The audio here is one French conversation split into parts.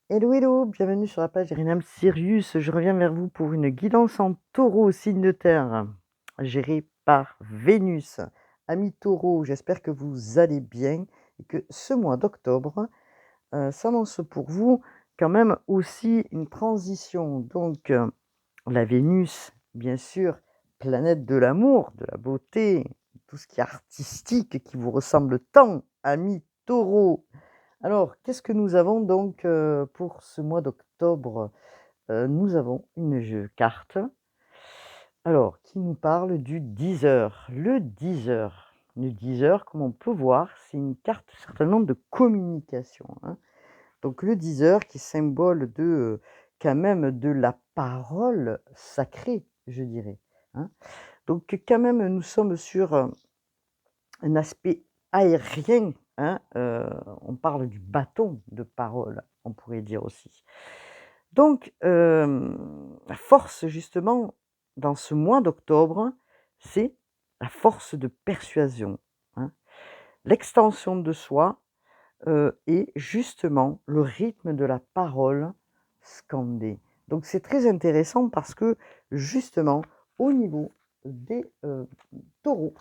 Hello, hello, bienvenue sur la page Irénam Sirius. Je reviens vers vous pour une guidance en taureau, signe de terre, gérée par Vénus. Amis taureau, j'espère que vous allez bien et que ce mois d'octobre s'annonce pour vous quand même aussi une transition. Donc, la Vénus, bien sûr, planète de l'amour, de la beauté, tout ce qui est artistique, qui vous ressemble tant, amis taureau. Alors, qu'est-ce que nous avons donc pour ce mois d'octobre? Nous avons une carte, alors, qui nous parle du 10 heures. Le 10 heures, comme on peut voir, c'est une carte certainement de communication, hein. Donc le 10 heures qui est symbole de, quand même de la parole sacrée, je dirais, hein. Donc quand même nous sommes sur, un aspect aérien, hein, on parle du bâton de parole, on pourrait dire aussi. Donc, la force justement dans ce mois d'octobre, c'est la force de persuasion, hein, l'extension de soi, et justement le rythme de la parole scandée. Donc c'est très intéressant parce que justement au niveau des, taureaux,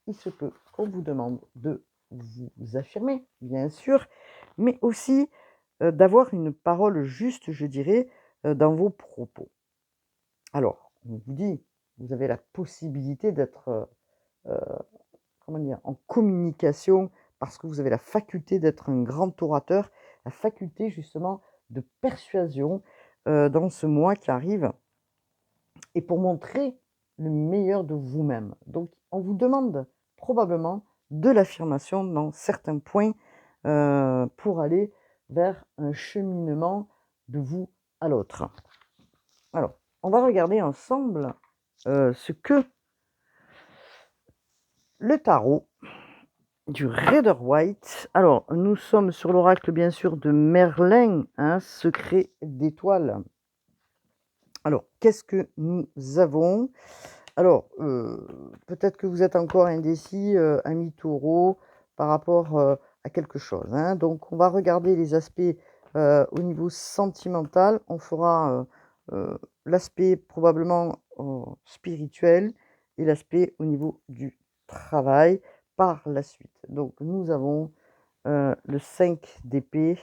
il se peut qu'on vous demande de vous affirmer, bien sûr, mais aussi, d'avoir une parole juste, je dirais, dans vos propos. Alors, on vous dit, vous avez la possibilité d'être, comment dire? En communication parce que vous avez la faculté d'être un grand orateur, la faculté justement de persuasion, dans ce mois qui arrive et pour montrer le meilleur de vous-même. Donc on vous demande probablement de l'affirmation dans certains points, pour aller vers un cheminement de vous à l'autre. Alors, on va regarder ensemble, ce que le tarot du Rider-Waite. Alors, nous sommes sur l'oracle bien sûr de Merlin, hein, secret d'étoiles. Alors, qu'est-ce que nous avons? Alors, peut-être que vous êtes encore indécis, amis taureaux, par rapport, à quelque chose, hein. Donc on va regarder les aspects, au niveau sentimental. On fera, l'aspect probablement, spirituel et l'aspect au niveau du travail par la suite. Donc nous avons, le 5 d'épée,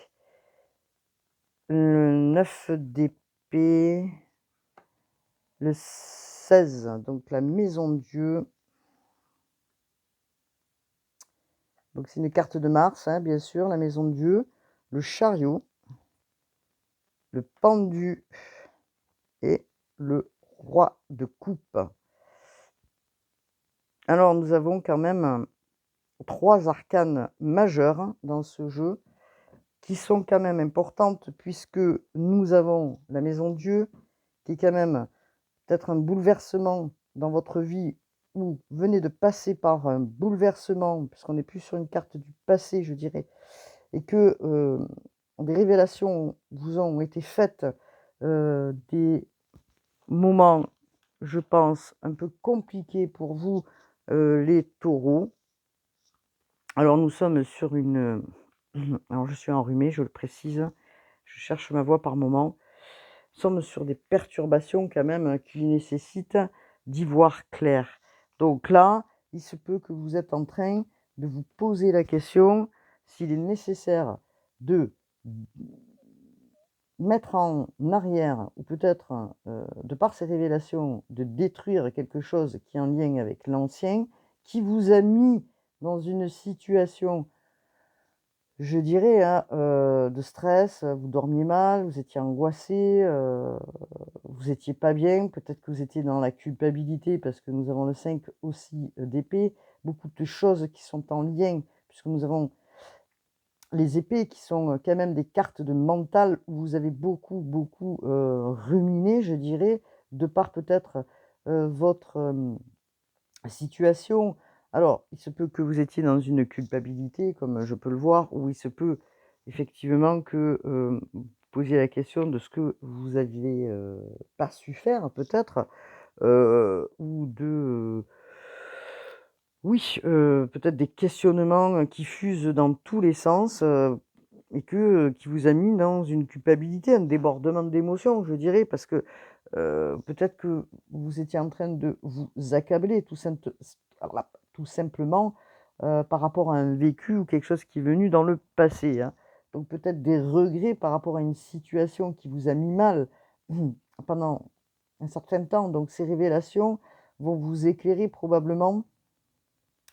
le 9 d'épée, le 16, donc la maison de Dieu. Donc c'est une carte de Mars, hein, bien sûr, la maison de Dieu, le chariot, le pendu et le roi de coupe. Alors nous avons quand même 3 arcanes majeures dans ce jeu qui sont quand même importantes puisque nous avons la maison de Dieu qui est quand même peut-être un bouleversement dans votre vie ou venez de passer par un bouleversement puisqu'on n'est plus sur une carte du passé, je dirais. Et que, des révélations vous ont été faites, des moments, je pense, un peu compliqués pour vous, les taureaux. Alors nous sommes sur une, alors je suis enrhumée, je le précise, je cherche ma voix par moment. Nous sommes sur des perturbations quand même qui nécessitent d'y voir clair. Donc là, il se peut que vous êtes en train de vous poser la question s'il est nécessaire de mettre en arrière ou peut-être, de par ces révélations, de détruire quelque chose qui est en lien avec l'ancien, qui vous a mis dans une situation, je dirais, hein, de stress, vous dormiez mal, vous étiez angoissé, vous étiez pas bien, peut-être que vous étiez dans la culpabilité parce que nous avons le 5 aussi, d'épée. Beaucoup de choses qui sont en lien puisque nous avons les épées qui sont, quand même des cartes de mental où vous avez beaucoup, ruminé, je dirais, de par peut-être, votre, situation. Alors, il se peut que vous étiez dans une culpabilité comme je peux le voir, ou il se peut effectivement que, vous posiez la question de ce que vous aviez, pas su faire peut-être, ou de, oui, peut-être des questionnements, qui fusent dans tous les sens, et qui vous a mis dans une culpabilité, un débordement d'émotions, je dirais, parce que peut-être que vous étiez en train de vous accabler tout simplement par rapport à un vécu ou quelque chose qui est venu dans le passé, hein. Donc peut-être des regrets par rapport à une situation qui vous a mis mal pendant un certain temps. Donc ces révélations vont vous éclairer probablement.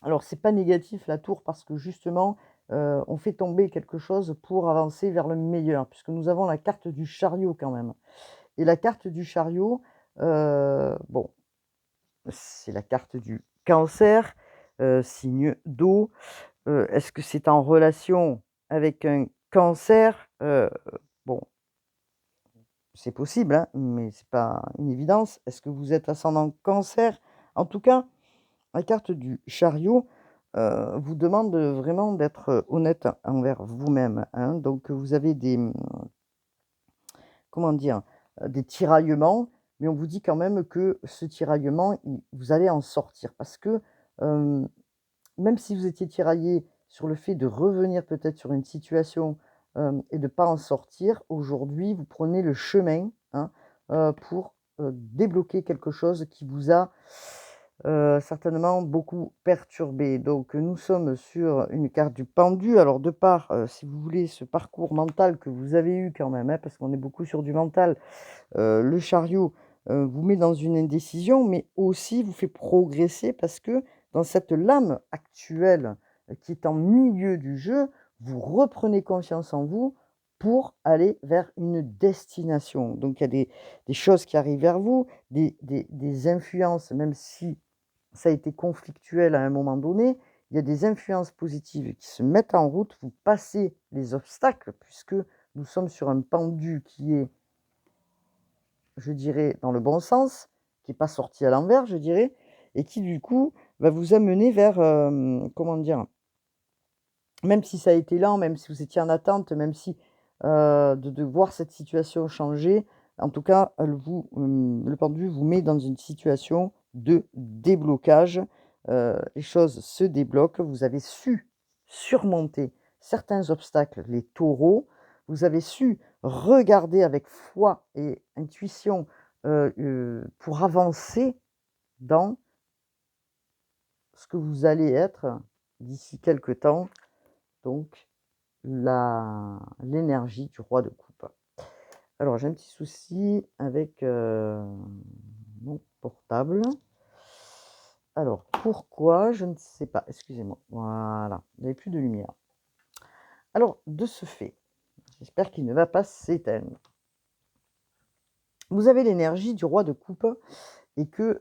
Alors c'est pas négatif la tour parce que justement, on fait tomber quelque chose pour avancer vers le meilleur, puisque nous avons la carte du chariot quand même. Et la carte du chariot, bon, c'est la carte du Cancer, signe d'eau. Est-ce que c'est en relation avec un Cancer? Bon, c'est possible, hein, mais c'est pas une évidence. Est-ce que vous êtes ascendant Cancer? En tout cas, la carte du chariot, vous demande, vraiment d'être, honnête envers vous-même, hein. Donc vous avez comment dire? Des tiraillements, mais on vous dit quand même que ce tiraillement, vous allez en sortir parce que, hem, même si vous étiez tiraillé sur le fait de revenir peut-être sur une situation, et de pas en sortir, aujourd'hui, vous prenez le chemin, hein, pour, débloquer quelque chose qui vous a, certainement beaucoup perturbé. Donc nous sommes sur une carte du pendu. Alors de part, si vous voulez, ce parcours mental que vous avez eu quand même, hein, parce qu'on est beaucoup sur du mental, le chariot, vous met dans une indécision, mais aussi vous fait progresser parce que dans cette lame actuelle, qui est en milieu du jeu, vous reprenez confiance en vous pour aller vers une destination. Donc il y a des choses qui arrivent vers vous, des influences, même si ça a été conflictuel à un moment donné, il y a des influences positives qui se mettent en route, vous passez les obstacles puisque nous sommes sur un pendu qui est, je dirais, dans le bon sens, qui est pas sorti à l'envers, je dirais, et qui du coup va vous amener vers, comment dire? Même si ça a été lent, même si vous étiez en attente, même si, de voir cette situation changer, en tout cas, le pendu vous met dans une situation de déblocage. Les choses se débloquent. Vous avez su surmonter certains obstacles, les taureaux. Vous avez su regarder avec foi et intuition, pour avancer dans ce que vous allez être d'ici quelque temps, donc l'énergie du roi de coupe. Alors j'ai un petit souci avec, mon portable. Alors pourquoi? Je ne sais pas, excusez-moi. Voilà, il n'y avait plus de lumière. Alors de ce fait, j'espère qu'il ne va pas s'éteindre. Vous avez l'énergie du roi de coupe et que,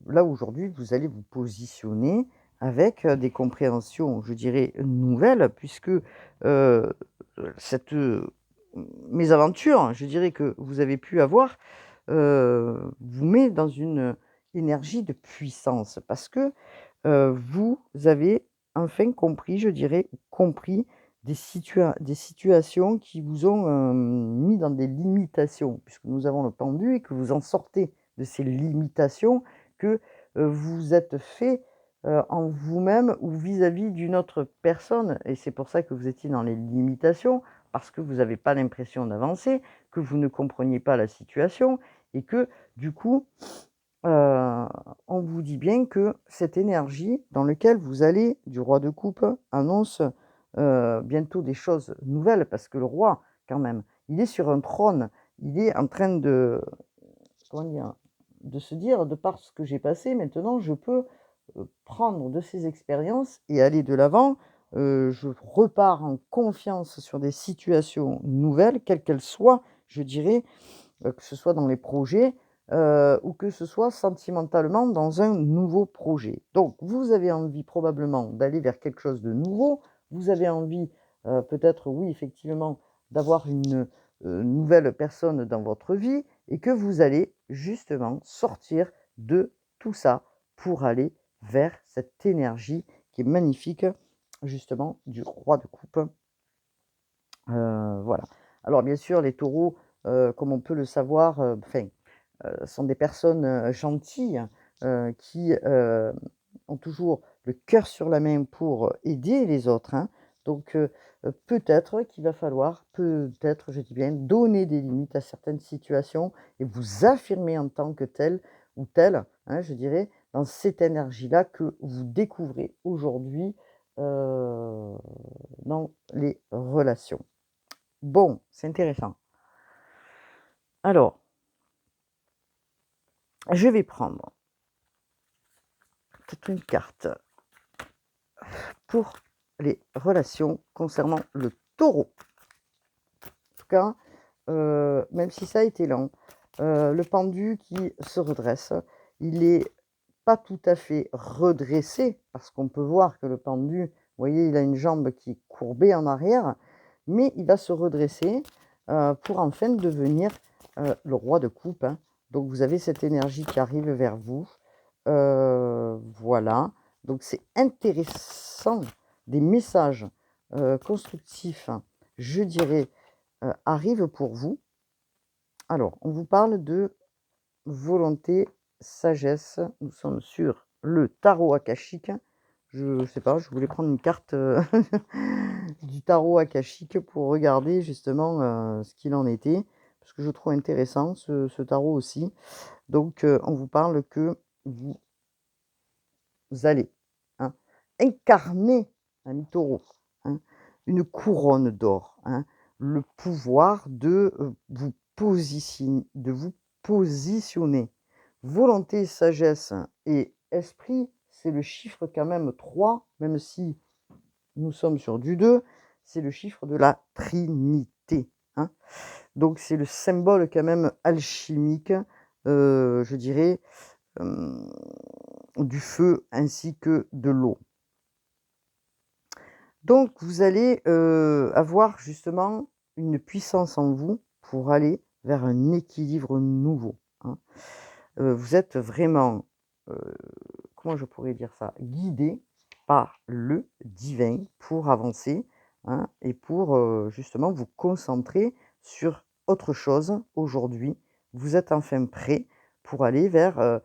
là aujourd'hui, vous allez vous positionner avec, des compréhensions, je dirais, nouvelles puisque, cette, mésaventure, je dirais, que vous avez pu avoir, vous met dans une énergie de puissance parce que, vous avez enfin compris, je dirais, compris des situations qui vous ont, mis dans des limitations puisque nous avons le pendu et que vous en sortez de ces limitations que, vous êtes fait, en vous-même ou vis-à-vis d'une autre personne et c'est pour ça que vous étiez dans les limitations, parce que vous n'avez pas l'impression d'avancer, que vous ne compreniez pas la situation et que du coup, on vous dit bien que cette énergie dans lequel vous allez du roi de coupe annonce, bientôt des choses nouvelles parce que le roi quand même, il est sur un trône, il est en train de, comment dire? De se dire: «De par ce que j'ai passé, maintenant je peux, prendre de ces expériences et aller de l'avant». Je repars en confiance sur des situations nouvelles, quelles qu'elles soient, je dirais, que ce soit dans les projets, ou que ce soit sentimentalement dans un nouveau projet. Donc vous avez envie probablement d'aller vers quelque chose de nouveau, vous avez envie, peut-être, oui, effectivement, d'avoir une, nouvelle personne dans votre vie et que vous allez justement sortir de tout ça pour aller vers cette énergie qui est magnifique, justement, du roi de coupe. Voilà. Alors bien sûr, les taureaux, comme on peut le savoir, sont des personnes, gentilles, qui, ont toujours le cœur sur la main pour aider les autres, hein. Donc, peut-être qu'il va falloir, peut-être, je dis bien, donner des limites à certaines situations et vous affirmer en tant que tel ou tel, hein, je dirais, dans cette énergie-là que vous découvrez aujourd'hui, dans les relations. Bon, c'est intéressant. Alors, je vais prendre peut-être une carte pour les relations concernant le taureau. En tout cas, même si ça a été lent, le pendu qui se redresse, il est pas tout à fait redressé, parce qu'on peut voir que le pendu, vous voyez, il a une jambe qui est courbée en arrière, mais il va se redresser pour enfin devenir le roi de coupe, hein. Donc vous avez cette énergie qui arrive vers vous. Voilà. Donc c'est intéressant. Des messages constructifs, hein, je dirais, arrivent pour vous. Alors, on vous parle de volonté, sagesse. Nous sommes sur le tarot akashique. Je sais pas, je voulais prendre une carte du tarot akashique pour regarder justement ce qu'il en était, parce que je trouve intéressant ce tarot aussi. Donc, on vous parle que vous allez, hein, incarner un taureau, hein, une couronne d'or, hein, le pouvoir de vous positionner. Volonté, sagesse et esprit, c'est le chiffre quand même 3, même si nous sommes sur du 2, c'est le chiffre de la Trinité, hein. Donc c'est le symbole quand même alchimique, je dirais, du feu ainsi que de l'eau. Donc vous allez avoir justement une puissance en vous pour aller vers un équilibre nouveau, hein. Vous êtes vraiment, comment je pourrais dire ça? Guidé par le divin pour avancer, hein, et pour justement vous concentrer sur autre chose aujourd'hui. Vous êtes enfin prêt pour aller vers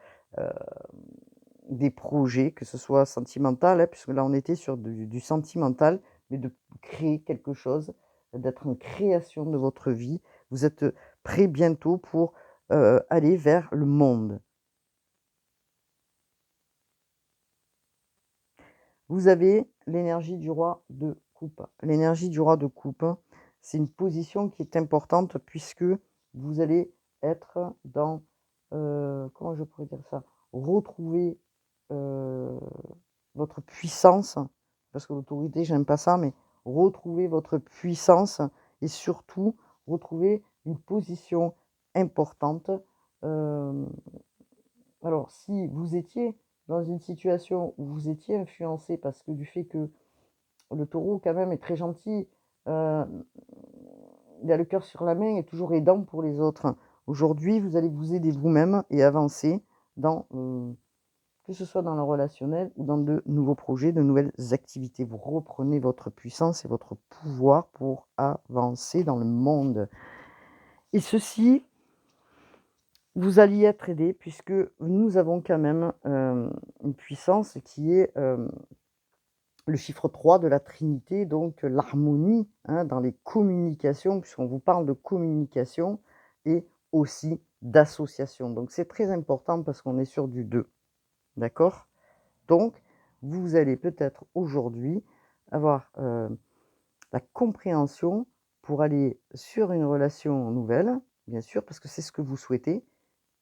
des projets, que ce soit sentimental, hein, puisque là on était sur du sentimental, mais de créer quelque chose, d'être en création de votre vie. Vous êtes prêt bientôt pour aller vers le monde. Vous avez l'énergie du roi de coupe. L'énergie du roi de coupe, c'est une position qui est importante puisque vous allez être dans, comment je pourrais dire ça? Retrouver votre puissance, parce que l'autorité, j'aime pas ça, mais retrouver votre puissance et surtout retrouver une position importante. Euh, alors, si vous étiez dans une situation où vous étiez influencé parce que du fait que le taureau, quand même, est très gentil, euh, il a le cœur sur la main et toujours aidant pour les autres. Aujourd'hui, vous allez vous aider vous-même et avancer dans, que ce soit dans le relationnel ou dans de nouveaux projets, de nouvelles activités. Vous reprenez votre puissance et votre pouvoir pour avancer dans le monde. Et ceci, vous alliez être aidé puisque nous avons quand même une puissance qui est le chiffre 3 de la Trinité, donc l'harmonie, hein, dans les communications, puisqu'on vous parle de communication et aussi d'association. Donc c'est très important parce qu'on est sur du 2. D'accord? Donc, vous allez peut-être aujourd'hui avoir la compréhension pour aller sur une relation nouvelle, bien sûr, parce que c'est ce que vous souhaitez,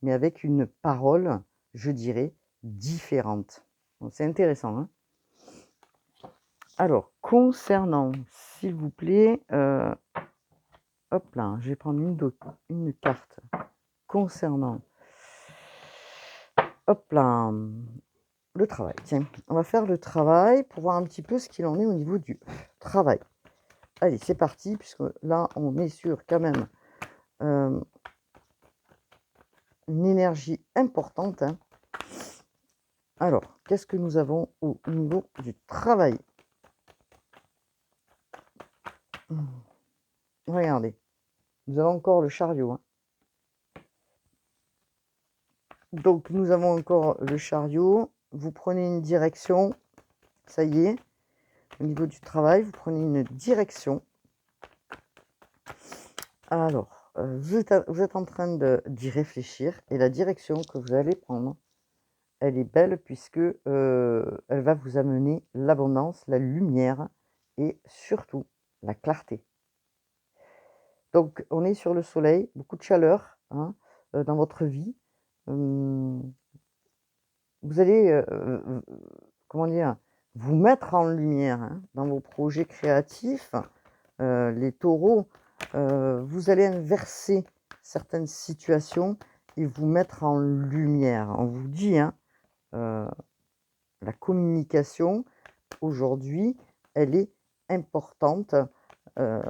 mais avec une parole, je dirais, différente. Donc, c'est intéressant, hein? Alors, concernant, s'il vous plaît, hop là, je vais prendre une carte. Concernant, hop là, le travail. Tiens, on va faire le travail pour voir un petit peu ce qu'il en est au niveau du travail. Allez, c'est parti, puisque là, on est sur quand même une énergie importante, hein. Alors, qu'est-ce que nous avons au niveau du travail? Regardez, nous avons encore le chariot, hein. Donc, nous avons encore le chariot. Vous prenez une direction, ça y est. Au niveau du travail, vous prenez une direction. Alors, vous êtes en train d'y réfléchir et la direction que vous allez prendre, elle est belle puisque, elle va vous amener l'abondance, la lumière et surtout la clarté. Donc on est sur le soleil, beaucoup de chaleur, hein, dans votre vie. Hem, vous allez, comment dire? Vous mettre en lumière, hein, dans vos projets créatifs. Les taureaux, vous allez inverser certaines situations et vous mettre en lumière. On vous dit, hein, la communication aujourd'hui, elle est importante, heu,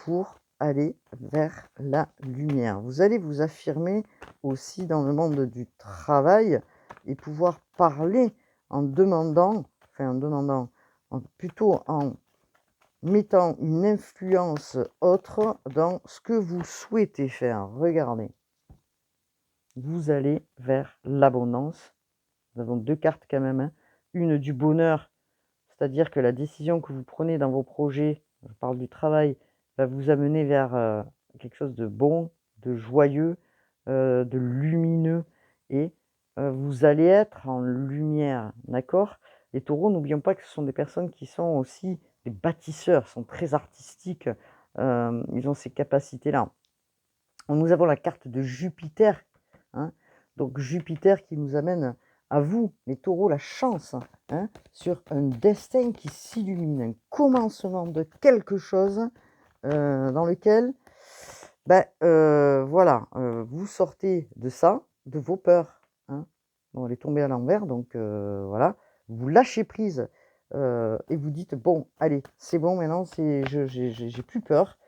pour aller vers la lumière. Vous allez vous affirmer aussi dans le monde du travail et pouvoir parler en demandant, enfin en demandant, plutôt en mettant une influence autre dans ce que vous souhaitez faire. Regardez, vous allez vers l'abondance. Nous avons 2 cartes quand même, hein. Une du bonheur, c'est-à-dire que la décision que vous prenez dans vos projets, je parle du travail, va vous amener vers, quelque chose de bon, de joyeux, de lumineux et vous allez être en lumière, d'accord? Les taureaux, n'oublions pas que ce sont des personnes qui sont aussi des bâtisseurs, sont très artistiques, ils ont ces capacités-là. Nous avons la carte de Jupiter, hein, donc Jupiter qui nous amène à vous, les taureaux, la chance, hein, sur un destin qui s'illumine, un commencement de quelque chose, dans lequel, voilà, vous sortez de ça, de vos peurs, hein. Bon, elle est tombée à l'envers, donc voilà. Vous lâchez prise, et vous dites: «Bon, allez, c'est bon maintenant, c'est j'ai plus peur,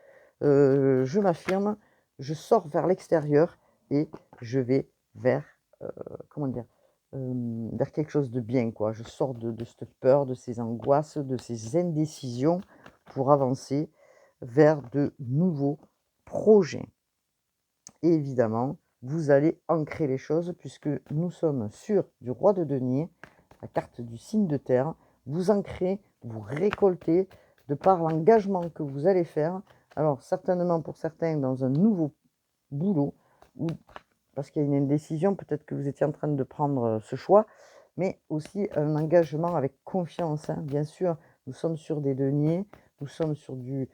je m'affirme, je sors vers l'extérieur et je vais vers, comment dire? Vers quelque chose de bien, quoi. Je sors de cette peur, de ces angoisses, de ces indécisions pour avancer vers de nouveaux projets. Et évidemment, vous allez ancrer les choses puisque nous sommes sur du roi de denier, la carte du signe de terre. Vous ancrez, vous récoltez de par l'engagement que vous allez faire. Alors certainement pour certains dans un nouveau boulot ou parce qu'il y a une indécision, peut-être que vous étiez en train de prendre ce choix, mais aussi un engagement avec confiance, hein. Bien sûr, nous sommes sur des deniers, nous sommes sur du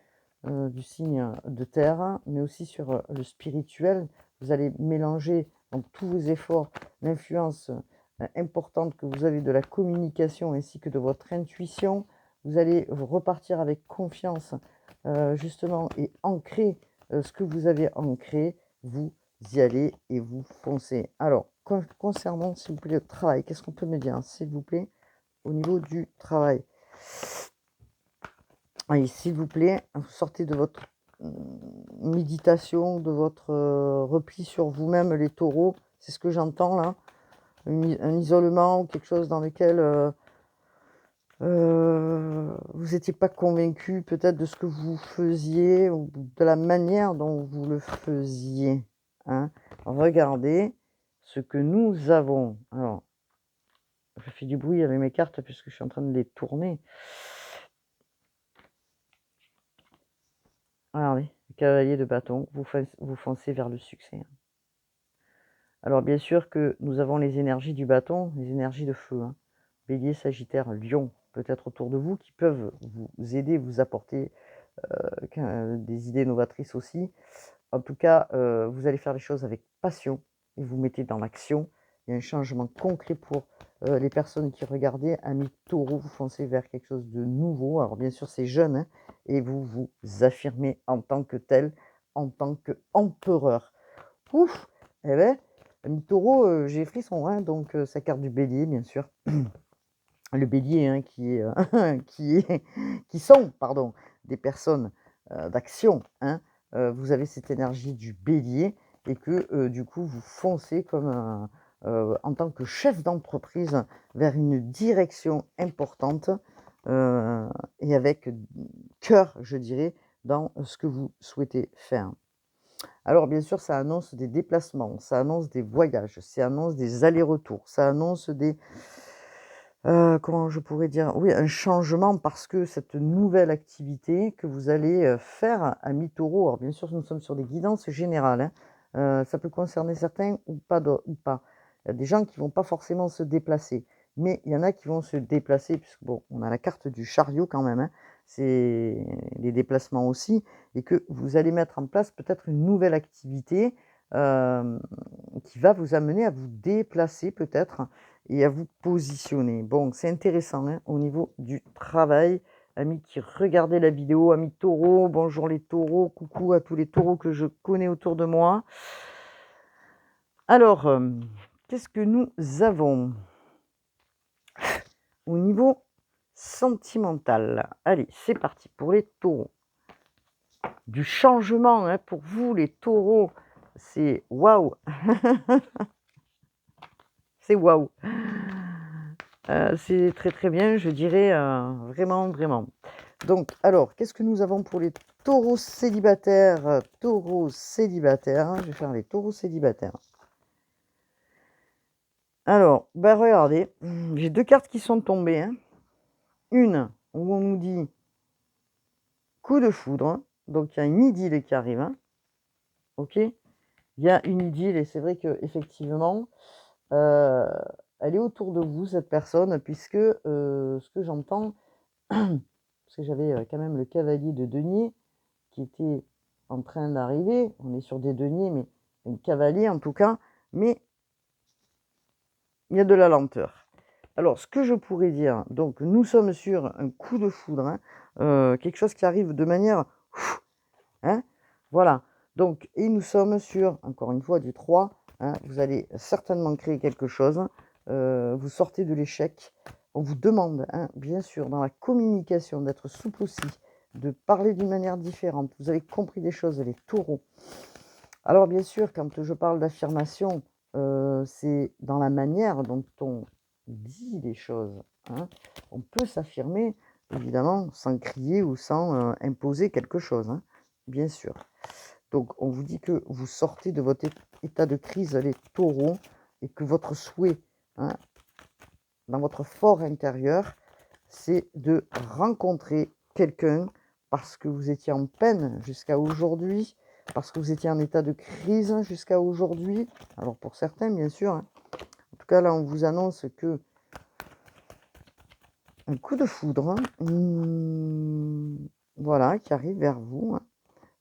signe de terre, mais aussi sur le spirituel. Vous allez mélanger dans tous vos efforts l'influence importante que vous avez de la communication ainsi que de votre intuition. Vous allez repartir avec confiance, justement, et ancrer ce que vous avez ancré. Vous y allez et vous foncez. Alors, concernant, s'il vous plaît, le travail, qu'est-ce qu'on peut me dire, s'il vous plaît, au niveau du travail? Allez, s'il vous plaît, vous sortez de votre méditation, de votre repli sur vous-même, les taureaux, c'est ce que j'entends là, un isolement ou quelque chose dans lequel vous n'étiez pas convaincu peut-être de ce que vous faisiez ou de la manière dont vous le faisiez, hein. Regardez ce que nous avons. Alors, je fais du bruit avec mes cartes puisque je suis en train de les tourner. Regardez, le cavalier de bâton, vous foncez vers le succès, hein. Alors bien sûr que nous avons les énergies du bâton, les énergies de feu, hein. Bélier, Sagittaire, Lion, peut-être autour de vous, qui peuvent vous aider, vous apporter des idées novatrices aussi. En tout cas, vous allez faire les choses avec passion et vous mettez dans l'action. Il y a un changement concret pour les personnes qui regardaient. Amis taureau, vous foncez vers quelque chose de nouveau. Alors bien sûr, c'est jeune, hein, et vous vous affirmez en tant que tel, en tant qu'empereur. Ouf! Eh ben, ami taureau, j'ai frisson, hein, donc sa carte du bélier, bien sûr. Le bélier, hein, qui est, qui sont, pardon, des personnes, d'action, hein. Vous avez cette énergie du bélier et que, du coup, vous foncez comme un, en tant que chef d'entreprise vers une direction importante, heu et avec cœur, je dirais, dans ce que vous souhaitez faire. Alors bien sûr, ça annonce des déplacements, ça annonce des voyages, ça annonce des allers-retours, ça annonce des comment je pourrais dire? Oui, un changement parce que cette nouvelle activité que vous allez, faire, amis taureaux, alors bien sûr, nous sommes sur des guidances générales, hein, ça peut concerner certains ou pas. Il y a des gens qui vont pas forcément se déplacer, mais il y en a qui vont se déplacer puisque bon, on a la carte du chariot quand même, hein, c'est les déplacements aussi et que vous allez mettre en place peut-être une nouvelle activité, hem, qui va vous amener à vous déplacer peut-être et à vous positionner. Bon, c'est intéressant, hein, au niveau du travail. Amis qui regardaient la vidéo, amis taureaux, bonjour les taureaux, coucou à tous les taureaux que je connais autour de moi. Alors, qu'est-ce que nous avons au niveau sentimental? Allez, c'est parti pour les taureaux. Du changement, hein, pour vous les taureaux, c'est waouh, c'est waouh. C'est très, très bien, je dirais, vraiment, vraiment. Donc, alors, qu'est-ce que nous avons pour les taureaux célibataires? Taureaux célibataires, hein, je vais faire les taureaux célibataires. Alors, bah regardez, j'ai deux cartes qui sont tombées, hein. Une où on nous dit coup de foudre, donc il y a une idylle qui arrive, hein, ok? Il y a une idylle et c'est vrai que effectivement, euh, elle est autour de vous, cette personne, puisque ce que j'entends, parce que j'avais quand même le cavalier de denier qui était en train d'arriver. On est sur des deniers, mais un cavalier en tout cas, mais il y a de la lenteur. Alors, ce que je pourrais dire, donc nous sommes sur un coup de foudre, hein, quelque chose qui arrive de manière, hein, voilà. Donc, et nous sommes sur, encore une fois, du 3, hein, vous allez certainement créer quelque chose, vous sortez de l'échec, on vous demande, hein, bien sûr, dans la communication, d'être souple aussi, de parler d'une manière différente. Vous avez compris des choses, les taureaux. Alors bien sûr, quand je parle d'affirmation, c'est dans la manière dont on dit les choses, hein. On peut s'affirmer, évidemment, sans crier ou sans, imposer quelque chose, hein, bien sûr. Donc on vous dit que vous sortez de votre état de crise, les taureaux, et que votre souhait, hein, dans votre fort intérieur, c'est de rencontrer quelqu'un parce que vous étiez en peine jusqu'à aujourd'hui, parce que vous étiez en état de crise jusqu'à aujourd'hui. Alors pour certains, bien sûr, hein. En tout cas, là, on vous annonce que un coup de foudre, hein, voilà, qui arrive vers vous, hein.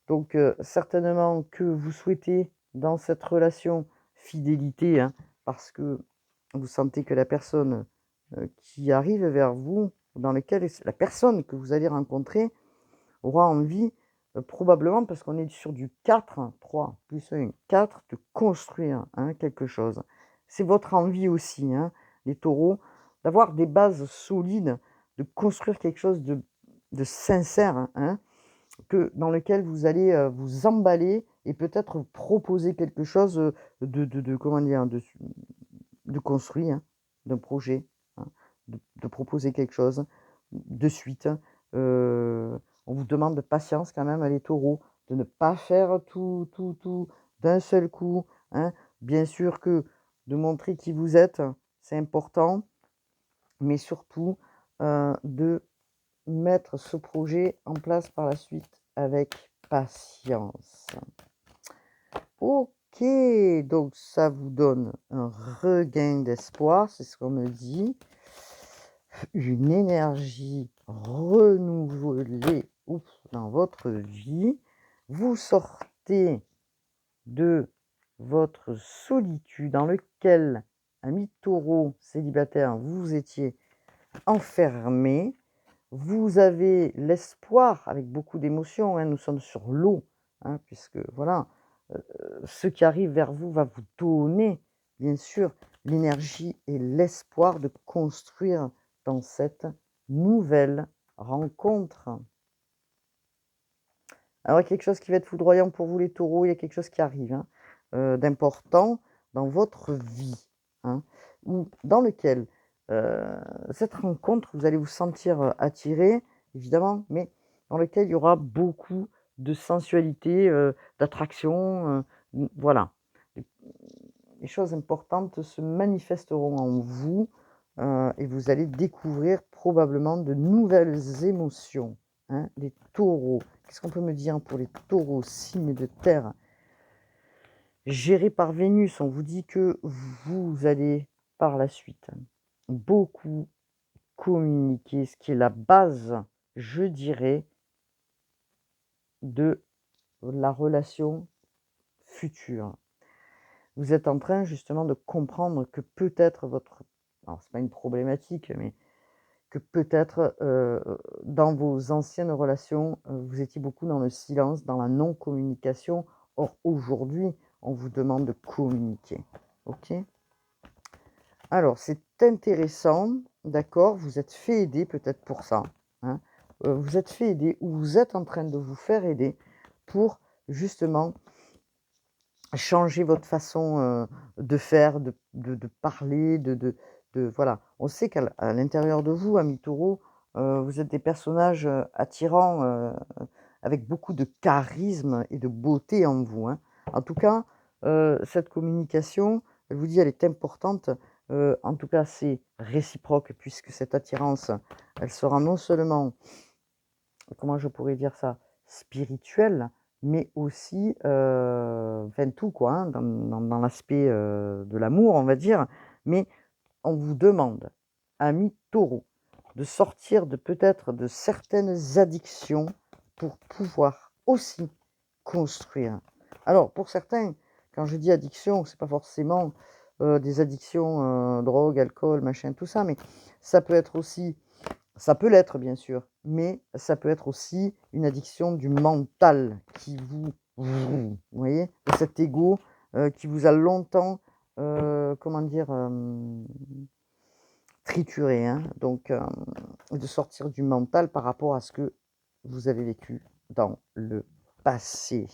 Donc, certainement que vous souhaitez dans cette relation fidélité, hein, parce que vous sentez que la personne, qui arrive vers vous, dans lequel la personne que vous allez rencontrer aura envie, probablement parce qu'on est sur du 4, 3 plus 1, 4, de construire, hein, quelque chose. C'est votre envie aussi, hein, les taureaux, d'avoir des bases solides, de construire quelque chose de sincère, hein, que dans lequel vous allez, vous emballer et peut-être proposer quelque chose, de comment dire? De construit, hein, d'un projet, hein, de proposer quelque chose de suite. On vous demande de patience quand même, les taureaux, de ne pas faire tout d'un seul coup, hein. Bien sûr que de montrer qui vous êtes, c'est important, mais surtout, de mettre ce projet en place par la suite avec patience. OK, donc ça vous donne un regain d'espoir, c'est ce qu'on me dit. Une énergie renouvelée, dans votre vie. Vous sortez de votre solitude dans lequel, ami taureau célibataire, vous étiez enfermé. Vous avez l'espoir, avec beaucoup d'émotions, hein, nous sommes sur l'eau, hein, puisque voilà, ce qui arrive vers vous va vous donner, bien sûr, l'énergie et l'espoir de construire dans cette nouvelle rencontre. Alors, il y a quelque chose qui va être foudroyant pour vous, les taureaux, il y a quelque chose qui arrive, hein, d'important dans votre vie, hein, ou dans lequel cette rencontre, vous allez vous sentir attiré, évidemment, mais dans lequel il y aura beaucoup de sensualité, d'attraction, voilà. Les choses importantes se manifesteront en vous, et vous allez découvrir probablement de nouvelles émotions, hein. Les taureaux, qu'est-ce qu'on peut me dire pour les taureaux, signe de terre? Géré par Vénus, on vous dit que vous allez par la suite beaucoup communiquer, ce qui est la base, je dirais, de la relation future. Vous êtes en train justement de comprendre que peut-être votre, alors c'est pas une problématique, mais que peut-être dans vos anciennes relations, vous étiez beaucoup dans le silence, dans la non-communication. Or aujourd'hui, on vous demande de communiquer. Ok? Alors, c'est intéressant, d'accord, vous êtes fait aider peut-être pour ça, hein. Vous êtes fait aider ou vous êtes en train de vous faire aider pour justement changer votre façon, de faire, de parler, voilà. On sait qu'à l'intérieur de vous, amis taureaux, vous êtes des personnages, attirants, avec beaucoup de charisme et de beauté en vous, hein. En tout cas, cette communication, elle vous dit, elle est importante, en tout cas, c'est réciproque puisque cette attirance, elle sera non seulement, comment je pourrais dire ça? Spirituelle, mais aussi, enfin tout quoi, hein, dans l'aspect, de l'amour, on va dire. Mais on vous demande, amis taureaux, de sortir de peut-être de certaines addictions pour pouvoir aussi construire. Alors pour certains, quand je dis addiction, c'est pas forcément, des addictions, drogue, alcool, machin, tout ça, mais ça peut être aussi, ça peut l'être bien sûr, mais ça peut être aussi une addiction du mental qui vous voyez? De cet ego, qui vous a longtemps, comment dire? Trituré, hein, donc de sortir du mental par rapport à ce que vous avez vécu dans le passé.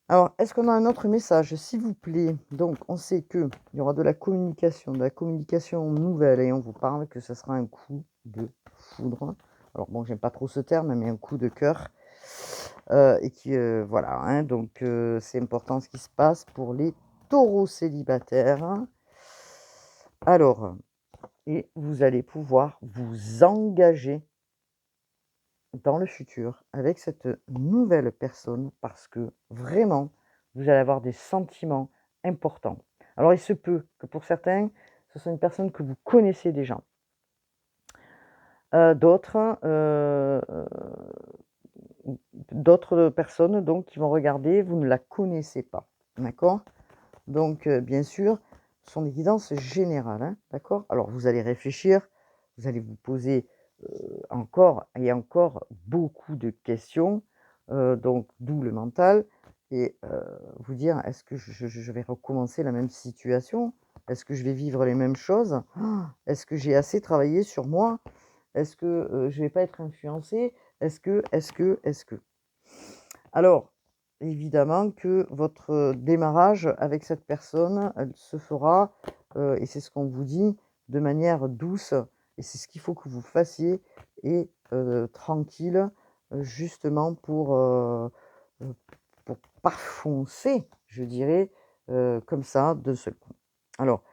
Alors, est-ce qu'on a un autre message, s'il vous plaît? Donc, on sait qu'il y aura de la communication nouvelle et on vous parle que ce sera un coup de foudre. Alors bon, j'aime pas trop ce terme, mais un coup de cœur, et qui, voilà, hein, donc c'est important ce qui se passe pour les taureaux célibataires. Alors, et vous allez pouvoir vous engager dans le futur avec cette nouvelle personne parce que vraiment, vous allez avoir des sentiments importants. Alors, il se peut que pour certains, ce soit une personne que vous connaissez déjà. D'autres personnes donc qui vont regarder, vous ne la connaissez pas, d'accord? Donc, bien sûr, ce sont des guidances générales, hein, d'accord? Alors vous allez réfléchir, vous allez vous poser, encore et encore beaucoup de questions, donc d'où le mental et vous dire: «Est-ce que je vais recommencer la même situation? Est-ce que je vais vivre les mêmes choses? Est-ce que j'ai assez travaillé sur moi? Est-ce que, je vais pas être influencé? Est-ce que?» Alors, évidemment que votre démarrage avec cette personne, elle se fera, et c'est ce qu'on vous dit, de manière douce et c'est ce qu'il faut que vous fassiez et tranquille, justement heu, pour pas foncer, je dirais, comme ça, d'un seul coup. Alors,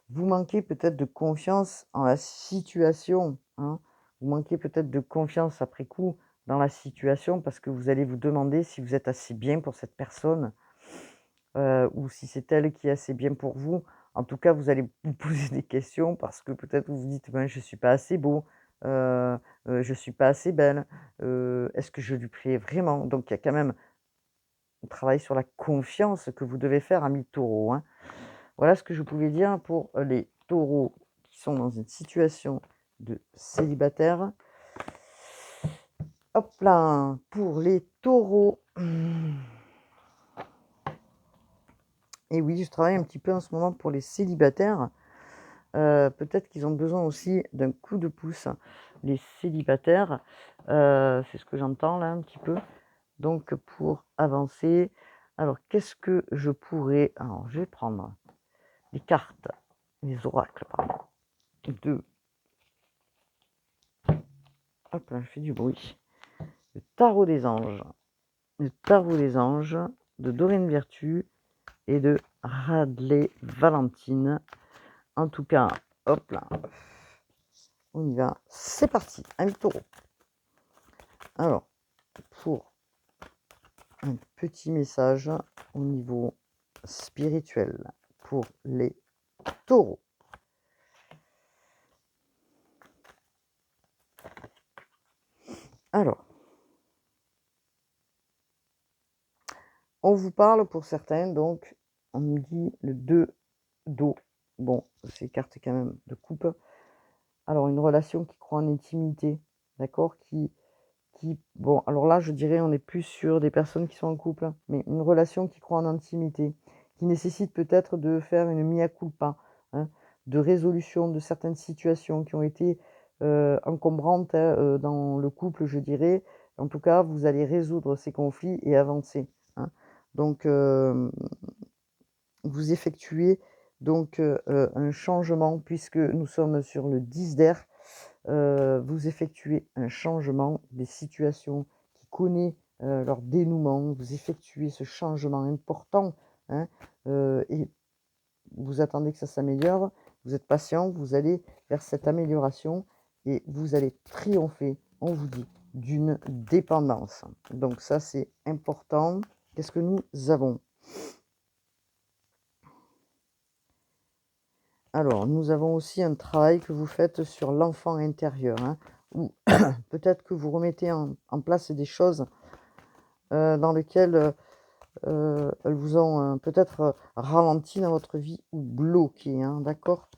vous manquez peut-être de confiance en la situation, hein. Vous manquez peut-être de confiance après coup dans la situation parce que vous allez vous demander si vous êtes assez bien pour cette personne, ou si c'est elle qui est assez bien pour vous. En tout cas, vous allez vous poser des questions parce que peut-être vous vous dites: «Ben, je suis pas assez beau, je suis pas assez belle, est-ce que je lui plais vraiment?» Donc il y a quand même un travail sur la confiance que vous devez faire, amis taureaux, hein. Voilà ce que je pouvais dire pour les taureaux qui sont dans une situation de célibataire. Hop là, pour les taureaux. Et oui, je travaille un petit peu en ce moment pour les célibataires. Peut-être qu'ils ont besoin aussi d'un coup de pouce, les célibataires. C'est ce que j'entends là un petit peu. Donc pour avancer, alors qu'est-ce que je pourrais, alors je vais prendre les cartes, les oracles, pardon, de, hop là, je fais du bruit. Le tarot des anges. Le tarot des anges de Dorine Vertu et de Radley Valentine. En tout cas, Hop là. On y va. C'est parti. Amis taureaux. Alors, pour un petit message au niveau spirituel pour les taureaux. Alors, on vous parle pour certains, donc on nous dit le 2 d'eau. Bon, c'est carte quand même de coupe. Alors, une relation qui croit en intimité, d'accord, bon, alors là, je dirais, on est plus sur des personnes qui sont en couple, hein, mais une relation qui croit en intimité, qui nécessite peut-être de faire une mea culpa, hein, de résolution de certaines situations qui ont été encombrantes, hein, dans le couple, je dirais. En tout cas, vous allez résoudre ces conflits et avancer, hein. Donc, vous effectuez donc un changement, puisque nous sommes sur le 10 d'air. Vous effectuez un changement des situations qui connaît leur dénouement, vous effectuez ce changement important, hein, et vous attendez que ça s'améliore, vous êtes patient, vous allez vers cette amélioration et vous allez triompher, on vous dit, d'une dépendance. Donc ça, c'est important. Qu'est-ce que nous avons? Alors, nous avons aussi un travail que vous faites sur l'enfant intérieur, hein, où peut-être que vous remettez en place des choses dans lesquelles elles vous ont peut-être ralenti dans votre vie ou bloqué, hein, d'accord?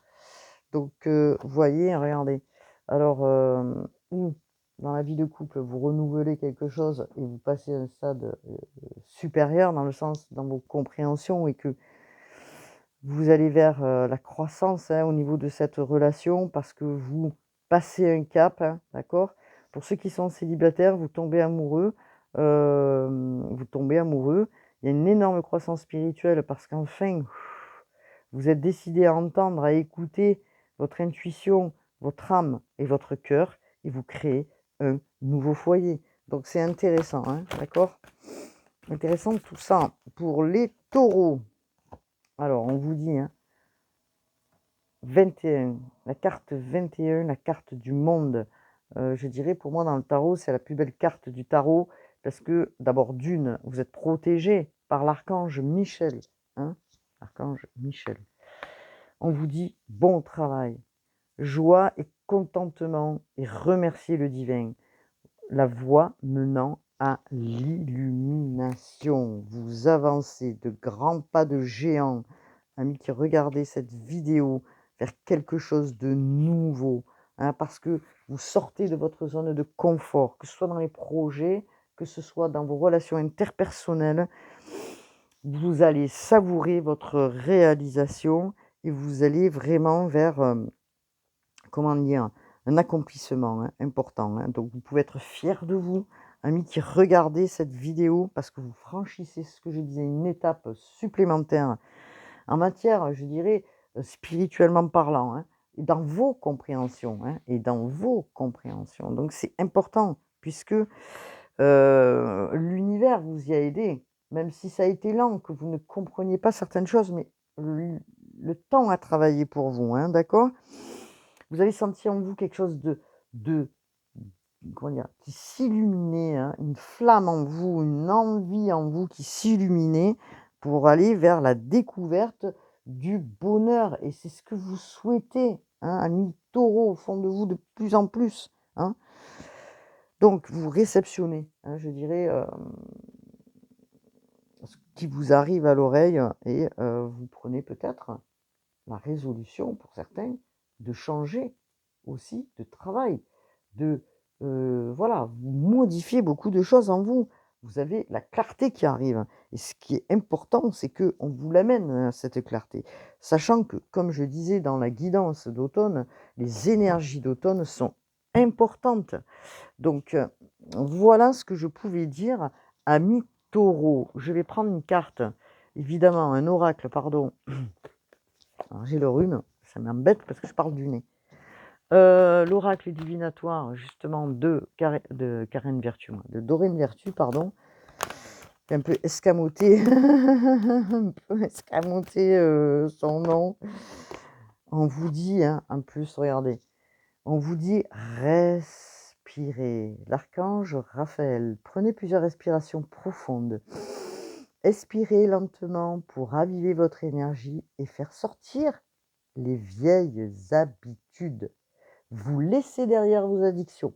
Donc, voyez, regardez. Alors, ou dans la vie de couple, vous renouvelez quelque chose et vous passez à un stade supérieur, dans le sens, dans vos compréhensions, et que vous allez vers la croissance, hein, au niveau de cette relation, parce que vous passez un cap, hein, d'accord? Pour ceux qui sont célibataires, vous tombez amoureux, vous tombez amoureux. Il y a une énorme croissance spirituelle parce qu'enfin, vous êtes décidé à entendre, à écouter votre intuition, votre âme et votre cœur, et vous créez un nouveau foyer. Donc c'est intéressant, hein, d'accord? Intéressant tout ça. Pour les taureaux, alors on vous dit, hein, 21, la carte 21, la carte du monde. Je dirais, pour moi, dans le tarot, c'est la plus belle carte du tarot, parce que d'abord, d'une, vous êtes protégé par l'archange Michel, hein, l'archange Michel. On vous dit bon travail, joie et contentement, et remerciez le divin. La voie menant à l'illumination. Vous avancez de grands pas de géant, amis qui regardez cette vidéo, vers quelque chose de nouveau, hein, parce que vous sortez de votre zone de confort, que ce soit dans les projets, que ce soit dans vos relations interpersonnelles. Vous allez savourer votre réalisation et vous allez vraiment vers, comment dire, un accomplissement, hein, important, hein. Donc vous pouvez être fiers de vous, amis qui regardez cette vidéo, parce que vous franchissez, ce que je disais, une étape supplémentaire en matière, je dirais, spirituellement parlant, hein, et dans vos compréhensions, hein, et dans vos compréhensions. Donc c'est important, puisque l'univers vous y a aidé, même si ça a été lent, que vous ne compreniez pas certaines choses, mais le temps a travaillé pour vous, hein, d'accord? Vous avez senti en vous quelque chose de comment dire? Qui s'illuminait, hein, une flamme en vous, une envie en vous qui s'illuminait pour aller vers la découverte du bonheur, et c'est ce que vous souhaitez, hein, amis taureaux, au fond de vous de plus en plus, hein. Donc vous réceptionnez, hein, je dirais, ce qui vous arrive à l'oreille, et vous prenez peut-être la résolution, pour certains, de changer aussi de travail, de, voilà, vous modifiez beaucoup de choses en vous. Vous avez la clarté qui arrive, et ce qui est important, c'est qu'on vous l'amène, hein, cette clarté. Sachant que, comme je disais dans la guidance d'automne, les énergies d'automne sont importantes. Donc, voilà ce que je pouvais dire à mi-taureau. Je vais prendre une carte, évidemment, un oracle, pardon. Alors, j'ai le rhume, ça m'embête parce que je parle du nez. L'oracle divinatoire, justement, de Karen Vertu, de Doreen Vertu, pardon. Un peu escamoté, un peu escamoté son nom. on vous dit, hein, en plus, regardez, on vous dit respirez. L'archange Raphaël, prenez plusieurs respirations profondes. Expirez lentement pour raviver votre énergie et faire sortir les vieilles habitudes. Vous laissez derrière vos addictions.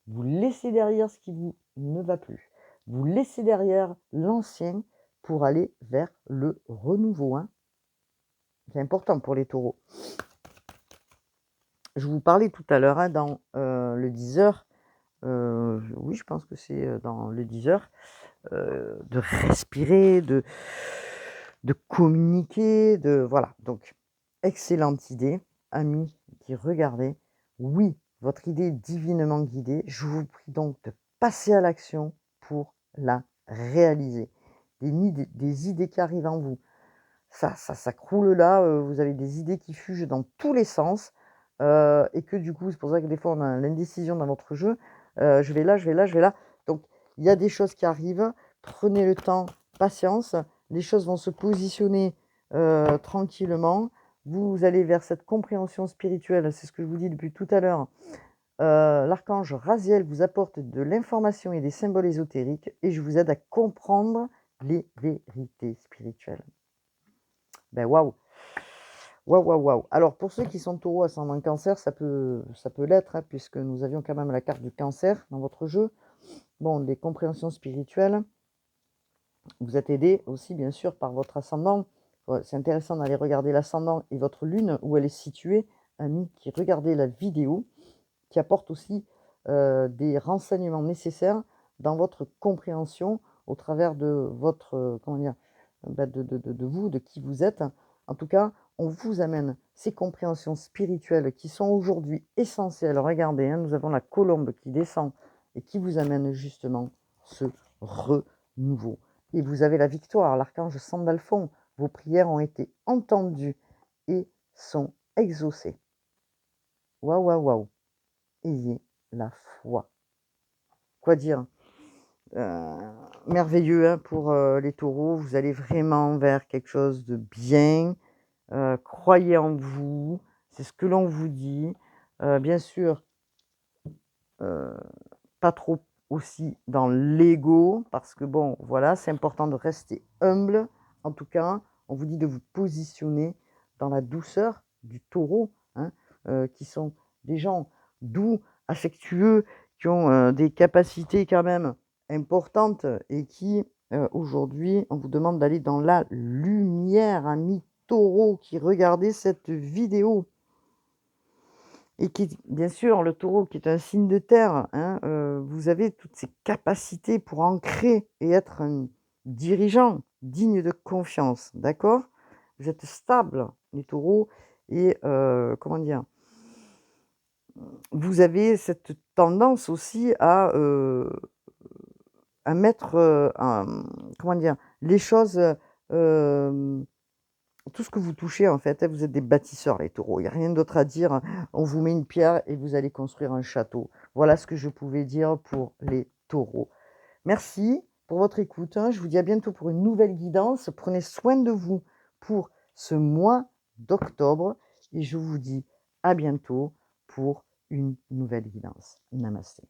Vous laissez derrière ce qui vous ne va plus. Vous laissez derrière l'ancien pour aller vers le renouveau. Hein. C'est important pour les taureaux. Je vous parlais tout à l'heure, hein, dans le 10 heures. Oui, je pense que c'est dans le 10 heures. De respirer, de communiquer, voilà. Donc, excellente idée, amis qui regardez. Oui, votre idée est divinement guidée. Je vous prie donc de passer à l'action pour la réaliser. Des idées qui arrivent en vous, ça croule là, vous avez des idées qui fugent dans tous les sens, et que du coup, c'est pour ça que des fois on a l'indécision dans votre jeu. Je vais là, je vais là, je vais là. Donc il y a des choses qui arrivent, prenez le temps, patience, les choses vont se positionner tranquillement. Vous allez vers cette compréhension spirituelle, c'est ce que je vous dis depuis tout à l'heure. L'archange Raziel vous apporte de l'information et des symboles ésotériques et je vous aide à comprendre les vérités spirituelles. Ben waouh! Waouh, waouh, waouh! Alors pour ceux qui sont taureaux ascendant cancer, ça peut l'être, hein, puisque nous avions quand même la carte du cancer dans votre jeu. Bon, les compréhensions spirituelles, vous êtes aidé aussi bien sûr par votre ascendant. C'est intéressant d'aller regarder l'ascendant et votre lune, où elle est située, amis qui regardez la vidéo, qui apporte aussi des renseignements nécessaires dans votre compréhension au travers de votre, comment dire, de vous, de qui vous êtes. En tout cas, on vous amène ces compréhensions spirituelles qui sont aujourd'hui essentielles. Regardez, hein, nous avons la colombe qui descend et qui vous amène justement ce renouveau. Et vous avez la victoire, l'archange Sandalphon. Vos prières ont été entendues et sont exaucées. Waouh, waouh, waouh! Ayez la foi. Quoi dire? Merveilleux, hein, pour les taureaux. Vous allez vraiment vers quelque chose de bien. Croyez en vous. C'est ce que l'on vous dit. Bien sûr, pas trop aussi dans l'ego, parce que bon, voilà, c'est important de rester humble. En tout cas, on vous dit de vous positionner dans la douceur du taureau, hein, qui sont des gens doux, affectueux, qui ont des capacités quand même importantes et qui, aujourd'hui, on vous demande d'aller dans la lumière, amis taureaux qui regardez cette vidéo. Et qui, bien sûr, le taureau qui est un signe de terre, hein, vous avez toutes ces capacités pour ancrer et être un dirigeant digne de confiance, d'accord? Vous êtes stable, les taureaux, et comment dire? Vous avez cette tendance aussi à mettre, comment dire? Les choses, tout ce que vous touchez, en fait, hein, vous êtes des bâtisseurs, les taureaux. Il n'y a rien d'autre à dire. On vous met une pierre et vous allez construire un château. Voilà ce que je pouvais dire pour les taureaux. Merci pour votre écoute, hein. Je vous dis à bientôt pour une nouvelle guidance. Prenez soin de vous pour ce mois d'octobre. Et je vous dis à bientôt pour une nouvelle guidance. Namasté.